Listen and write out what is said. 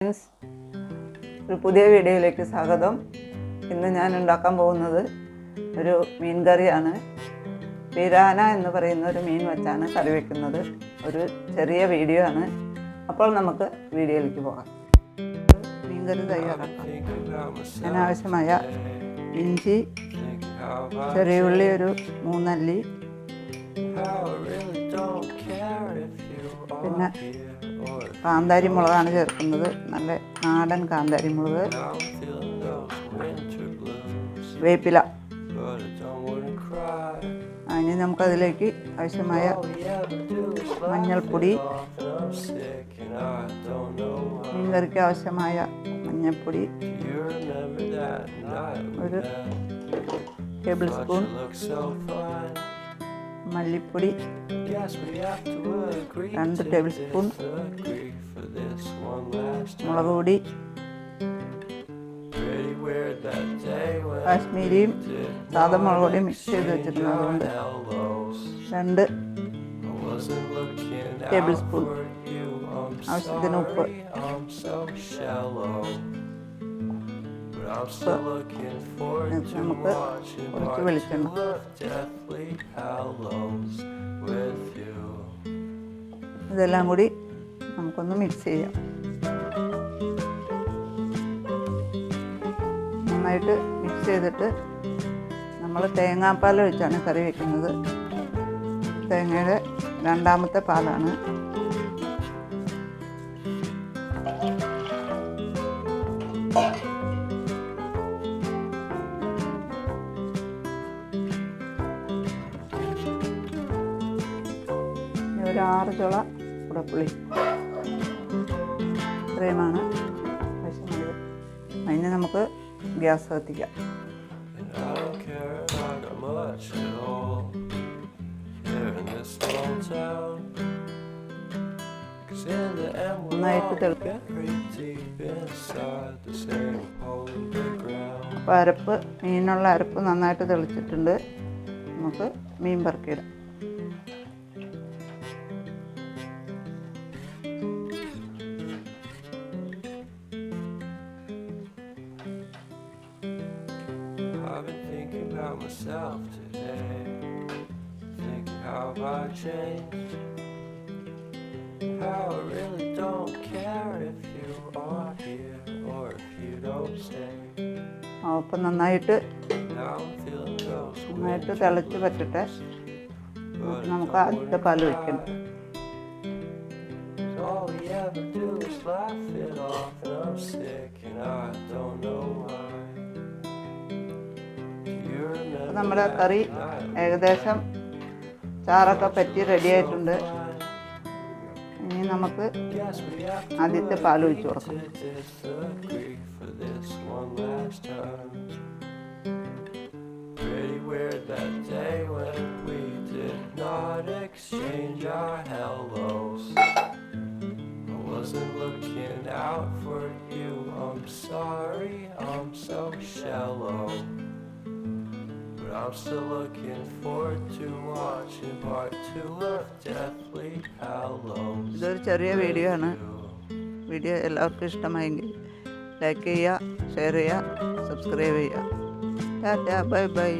Friends, ഒരു പുതിയ വീഡിയോയിലേക്ക് സ്വാഗതം. ഇന്ന് ഞാൻ ഉണ്ടാക്കാൻ പോകുന്നത് ഒരു മീൻ കറിയാണ്. പിരാന എന്ന് പറയുന്ന ഒരു മീൻ വെച്ചാണ് കറി വയ്ക്കുന്നത്. ഒരു ചെറിയ വീഡിയോ ആണ്. അപ്പോൾ നമുക്ക് വീഡിയോയിലേക്ക് പോകാം. മീൻ കറി തയ്യാറാക്കാം. അതിനാവശ്യമായ ഇഞ്ചി, ചെറിയ ഉള്ളി ഒരു 3 അല്ലി, പിന്നെ കാന്താരി മുളകാണ് ചേർക്കുന്നത്. നല്ല നാടൻ കാന്താരി മുളക്, വേപ്പില. അതിന് നമുക്കതിലേക്ക് ആവശ്യമായ മഞ്ഞൾപ്പൊടി, മീൻകറിക്ക് ആവശ്യമായ മഞ്ഞൾപ്പൊടി, ഒരു ടേബിൾ സ്പൂൺ മല്ലിപ്പൊടി, 2 ടേബിൾ സ്പൂൺ മുളക് പൊടി, കാശ്മീരിയും സാധാ മുളക് പൊടിയും മിക്സ് ചെയ്ത് വെച്ചിട്ടുണ്ട്. അതുകൊണ്ട് 2 ടേബിൾ സ്പൂൺ ആവശ്യത്തിന് ഉപ്പ്, നമുക്ക് കുറച്ച് വെളിച്ചെണ്ണ. ഇതെല്ലാം കൂടി നമുക്കൊന്ന് മിക്സ് ചെയ്യാം. നന്നായിട്ട് മിക്സ് ചെയ്തിട്ട് നമ്മൾ തേങ്ങാപ്പാൽ ഒഴിച്ചാണ് കറി വയ്ക്കുന്നത്. തേങ്ങയുടെ 2ാമത്തെ പാലാണ്. ഒരു 6 ചുള കുടപ്പുളി, ഇത്രയുമാണ് ആവശ്യമുള്ളത്. അതിന് നമുക്ക് ഗ്യാസ് കത്തിക്കാം. നന്നായിട്ട് തിളക്കുക. അപ്പോൾ അരപ്പ്, മീനുള്ള അരപ്പ് നന്നായിട്ട് തിളച്ചിട്ടുണ്ട്. നമുക്ക് മീൻ പറക്കിയിടാം. I've been thinking about myself today, thinking how I changed, how I really don't care if you are here or if you don't stay. അപ്പം നന്നായിട്ട് Now I'm feeling those തിളച്ച് പറ്റട്ടെ. നമുക്ക് ആദ്യത്തെ പാൽ ഒഴിക്കണം. all we ever do is laugh it off, and I'm sick and I don't know why. നമ്മുടെ കറി ഏകദേശം ചാറൊക്കെ പറ്റി റെഡി ആയിട്ടുണ്ട്. ഇനി നമുക്ക് ആദ്യത്തെ പാൽ ഒഴിച്ചു കൊടുക്കാം. I'm still looking forward to watching part 2 of Deathly Hallows. ഇതൊരു ചെറിയ വീഡിയോ ആണ്. വീഡിയോ എല്ലാവർക്കും ഇഷ്ടമായെങ്കിൽ ലൈക്ക് ചെയ്യുക, ഷെയർ ചെയ്യുക, സബ്സ്ക്രൈബ് ചെയ്യുക. Tata, bye bye.